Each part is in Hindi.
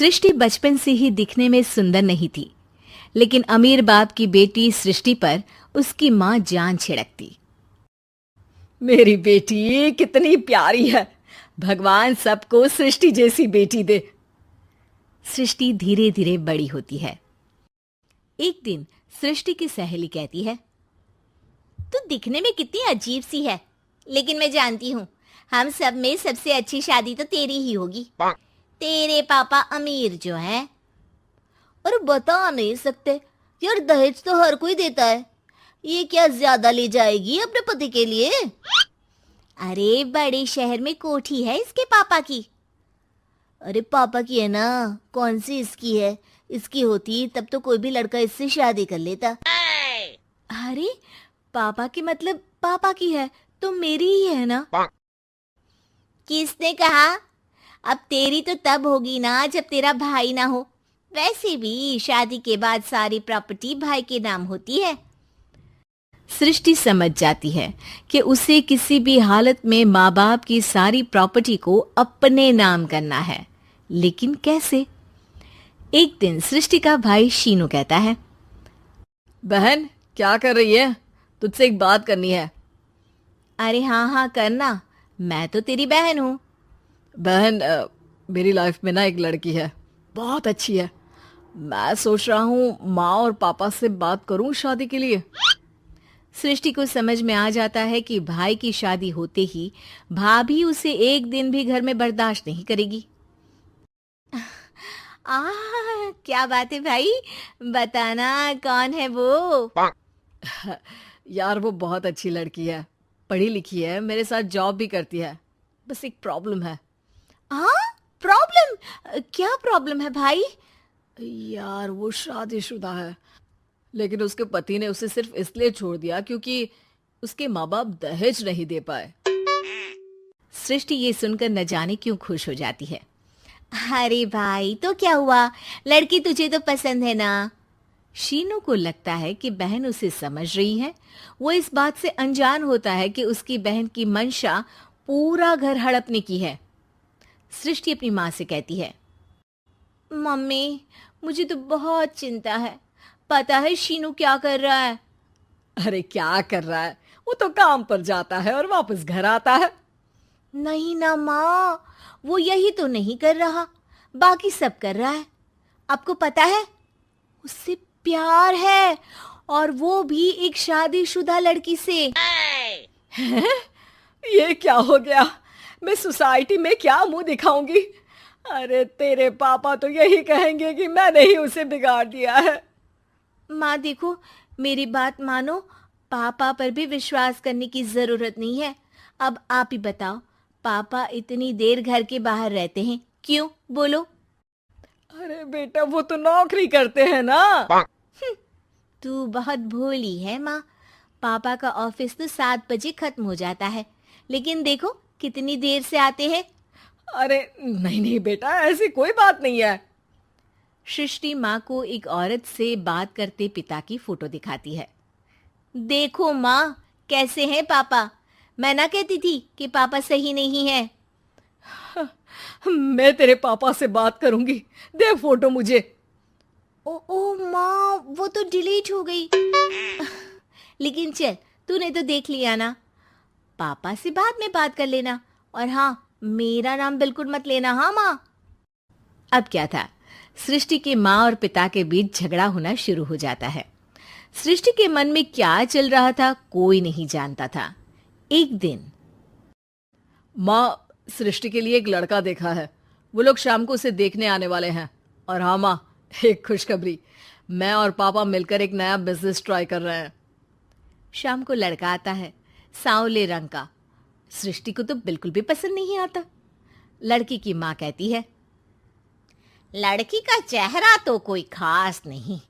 सृष्टि बचपन से ही दिखने में सुंदर नहीं थी, लेकिन अमीर बाप की बेटी सृष्टि पर उसकी माँ जान छिड़कती। मेरी बेटी कितनी प्यारी है, भगवान सबको सृष्टि जैसी बेटी दे। सृष्टि धीरे धीरे बड़ी होती है। एक दिन सृष्टि की सहेली कहती है, तू दिखने में कितनी अजीब सी है, लेकिन मैं जानती हूँ हम सब में सबसे अच्छी शादी तो तेरी ही होगी। तेरे पापा अमीर जो हैं। और बता नहीं सकते यार, दहेज तो हर कोई देता है, ये क्या ज्यादा ले जाएगी अपने पति के लिए? अरे बड़े शहर में कोठी है इसके पापा की। अरे पापा की है ना, कौन सी इसकी है? इसकी होती तब तो कोई भी लड़का इससे शादी कर लेता। अरे पापा की मतलब पापा की है तो मेरी ही है ना? किसने कहा? अब तेरी तो तब होगी ना जब तेरा भाई ना हो। वैसे भी शादी के बाद सारी प्रॉपर्टी भाई के नाम होती है। सृष्टि समझ जाती है कि उसे किसी भी हालत में माँ बाप की सारी प्रॉपर्टी को अपने नाम करना है, लेकिन कैसे? एक दिन सृष्टि का भाई शीनू कहता है, बहन क्या कर रही है? तुझसे एक बात करनी है। अरे हाँ हाँ करना, मैं तो तेरी बहन हूँ। बहन मेरी लाइफ में ना एक लड़की है, बहुत अच्छी है। मैं सोच रहा हूँ माँ और पापा से बात करूँ शादी के लिए। सृष्टि को समझ में आ जाता है कि भाई की शादी होते ही भाभी उसे एक दिन भी घर में बर्दाश्त नहीं करेगी। क्या बात है भाई, बताना कौन है वो? यार वो बहुत अच्छी लड़की है, पढ़ी लिखी है, मेरे साथ जॉब भी करती है। बस एक प्रॉब्लम है। हाँ प्रॉब्लम? क्या प्रॉब्लम है भाई? यार वो शादीशुदा है, लेकिन उसके पति ने उसे सिर्फ इसलिए छोड़ दिया क्योंकि उसके माँ बाप दहेज नहीं दे पाए। सृष्टि ये सुनकर न जाने क्यों खुश हो जाती है। अरे भाई तो क्या हुआ, लड़की तुझे तो पसंद है ना? शीनू को लगता है कि बहन उसे समझ रही है। वो इस बात से अनजान होता है कि उसकी बहन की मंशा पूरा घर हड़पने की है। सृष्टि अपनी माँ से कहती है, मम्मी मुझे तो बहुत चिंता है, पता है शीनू क्या कर रहा है? अरे क्या कर रहा है, वो तो काम पर जाता है और वापस घर आता है। नहीं ना माँ, वो यही तो नहीं कर रहा, बाकी सब कर रहा है। आपको पता है उससे प्यार है, और वो भी एक शादीशुदा लड़की से। हैं? ये क्या हो गया? मैं सोसाइटी में क्या मुंह दिखाऊंगी? अरे तेरे पापा तो यही कहेंगे कि मैंने ही उसे बिगाड़ दिया है। माँ देखो, मेरी बात मानो, पापा पर भी विश्वास करने की जरूरत नहीं है। अब आप ही बताओ, पापा इतनी देर घर के बाहर रहते हैं क्यों, बोलो? अरे बेटा वो तो नौकरी करते हैं ना। तू बहुत भोली है माँ। पापा का ऑफिस तो 7 बजे खत्म हो जाता है, लेकिन देखो कितनी देर से आते हैं। अरे नहीं नहीं बेटा, ऐसी कोई बात नहीं है। सृष्टि माँ को एक औरत से बात करते पिता की फोटो दिखाती है। देखो माँ कैसे हैं पापा, मैं ना कहती थी कि पापा सही नहीं है। मैं तेरे पापा से बात करूंगी, दे फोटो मुझे। ओ माँ, वो तो डिलीट हो गई। लेकिन चल, तूने तो देख लिया ना, पापा से बाद में बात कर लेना। और हाँ, मेरा नाम बिल्कुल मत लेना। हाँ माँ। अब क्या था, सृष्टि के माँ और पिता के बीच झगड़ा होना शुरू हो जाता है। सृष्टि के मन में क्या चल रहा था कोई नहीं जानता था। एक दिन, माँ सृष्टि के लिए एक लड़का देखा है, वो लोग शाम को उसे देखने आने वाले हैं। और हाँ माँ, एक खुशखबरी, मैं और पापा मिलकर एक नया बिजनेस ट्राई कर रहे हैं। शाम को लड़का आता है, सांवले रंग का। सृष्टि को तो बिल्कुल भी पसंद नहीं आता। लड़की की माँ कहती है, लड़की का चेहरा तो कोई खास नहीं,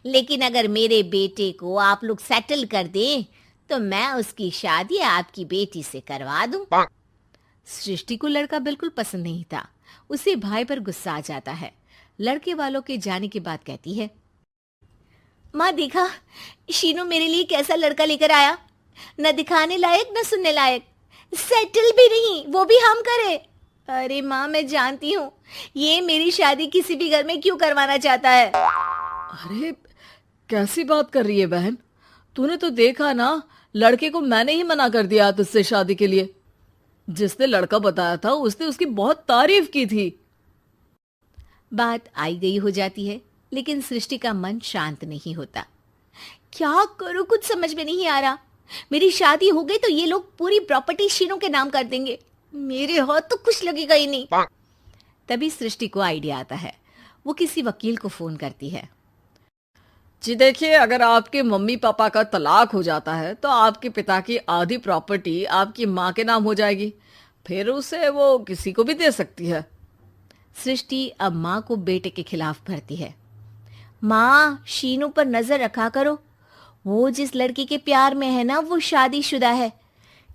लेकिन अगर मेरे बेटे को आप लोग सेटल कर दें तो मैं उसकी शादी आपकी बेटी से करवा दूं। सृष्टि को लड़का बिल्कुल पसंद नहीं था। उसे भाई पर गुस्सा आ जाता है। लड़के वालों के जाने के बाद कहती है, माँ देखा शीनू मेरे लिए कैसा लड़का लेकर आया, न दिखाने लायक न सुनने लायक, सेटल भी नहीं, वो भी हम करे। अरे माँ, मैं जानती हूँ ये मेरी शादी किसी भी घर में क्यों करवाना चाहता है। अरे कैसी बात कर रही है बहन? तूने तो देखा ना, लड़के को मैंने ही मना कर दिया तुझसे शादी के लिए। जिसने लड़का बताया था उसने उसकी बहुत तारीफ की थी। बात आई गई हो जाती है, लेकिन सृष्टि का मन शांत नहीं होता। क्या करूं, कुछ समझ में नहीं आ रहा। मेरी शादी हो गई तो ये लोग पूरी प्रॉपर्टी शीनू के नाम कर देंगे, मेरे हाथ तो कुछ लगेगा ही नहीं। तभी सृष्टि को आइडिया आता है। वो किसी वकील को फोन करती है। जी देखिए, अगर आपके मम्मी पापा का तलाक हो जाता है तो आपके पिता की आधी प्रॉपर्टी आपकी माँ के नाम हो जाएगी, फिर उसे वो किसी को भी दे सकती है। सृष्टि अब माँ को बेटे के खिलाफ भरती है। माँ, शीनू पर नजर रखा करो। वो जिस लड़की के प्यार में है ना, वो शादीशुदा है।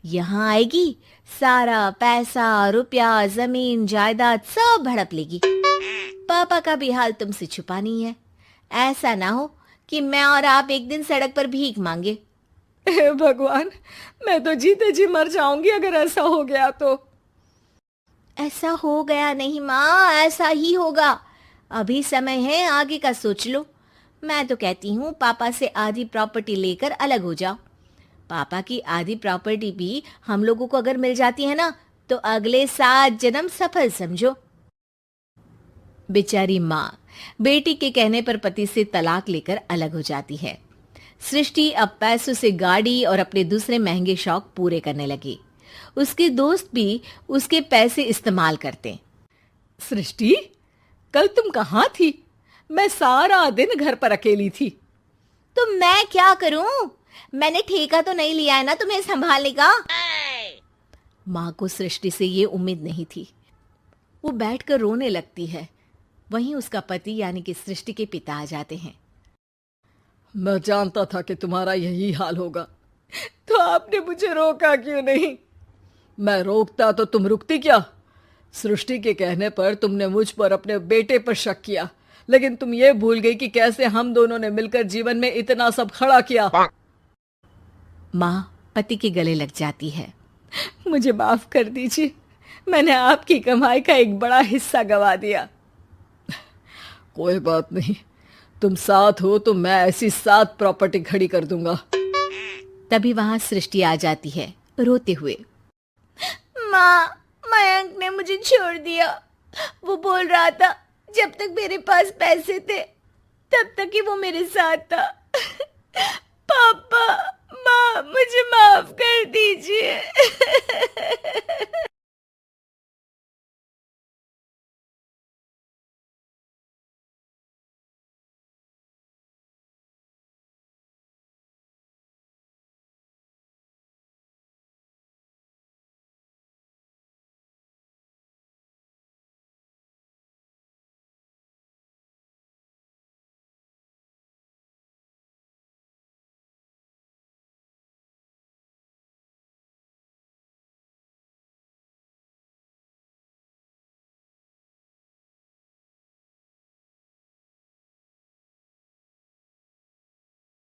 यहाँ आएगी, सारा पैसा, रुपया, जमीन, जायदाद सब हड़प लेगी। पापा का भी हाल तुमसे छुपा नहीं है। ऐसा ना हो कि मैं और आप एक दिन सड़क पर भीख मांगे। हे भगवान, मैं तो जीते जी मर जाऊंगी अगर ऐसा हो गया तो। ऐसा हो गया नहीं माँ, ऐसा ही होगा। अभी समय है, आगे का सोच लो। मैं तो कहती हूँ पापा से आधी प्रॉपर्टी लेकर अलग हो जाओ। पापा की आधी प्रॉपर्टी भी हम लोगों को अगर मिल जाती है ना, तो अगले 7 जन्म सफल समझो। बेचारी माँ बेटी के कहने पर पति से तलाक लेकर अलग हो जाती है। सृष्टि अब पैसों से गाड़ी और अपने दूसरे महंगे शौक पूरे करने लगी। उसके दोस्त भी उसके पैसे इस्तेमाल करते। सृष्टि, कल तुम कहाँ थी? मैं सारा दिन घर पर अकेली थी। तो मैं क्या करूं? मैंने ठेका तो नहीं लिया है ना तुम्हें संभालने का। माँ को सृष्टि से ये उम्मीद नहीं थी। वो बैठकर रोने लगती है। वहीं उसका पति यानी कि सृष्टि के पिता आ जाते हैं। मैं जानता था कि तुम्हारा यही हाल होगा, तो आपने मुझे रोका क्यों नहीं? मैं रोकता तो तुम रुकती क्या? सृष्टि के कहने पर तुमने मुझ पर, अपने बेटे पर शक किया, लेकिन तुम ये भूल गई कि कैसे हम दोनों ने मिलकर जीवन में इतना सब खड़ा किया। माँ पति के गले लग जाती है। मुझे माफ कर दीजिए, मैंने आपकी कमाई का एक बड़ा हिस्सा गवा दिया। कोई बात नहीं, तुम साथ हो तो मैं ऐसी 7 प्रॉपर्टी खड़ी कर दूंगा। तभी वहां सृष्टि आ जाती है रोते हुए। माँ, मयंक ने मुझे छोड़ दिया। वो बोल रहा था जब तक मेरे पास पैसे थे तब तक ही वो मेरे साथ था। पापा, माँ, मुझे माफ कर दीजिए।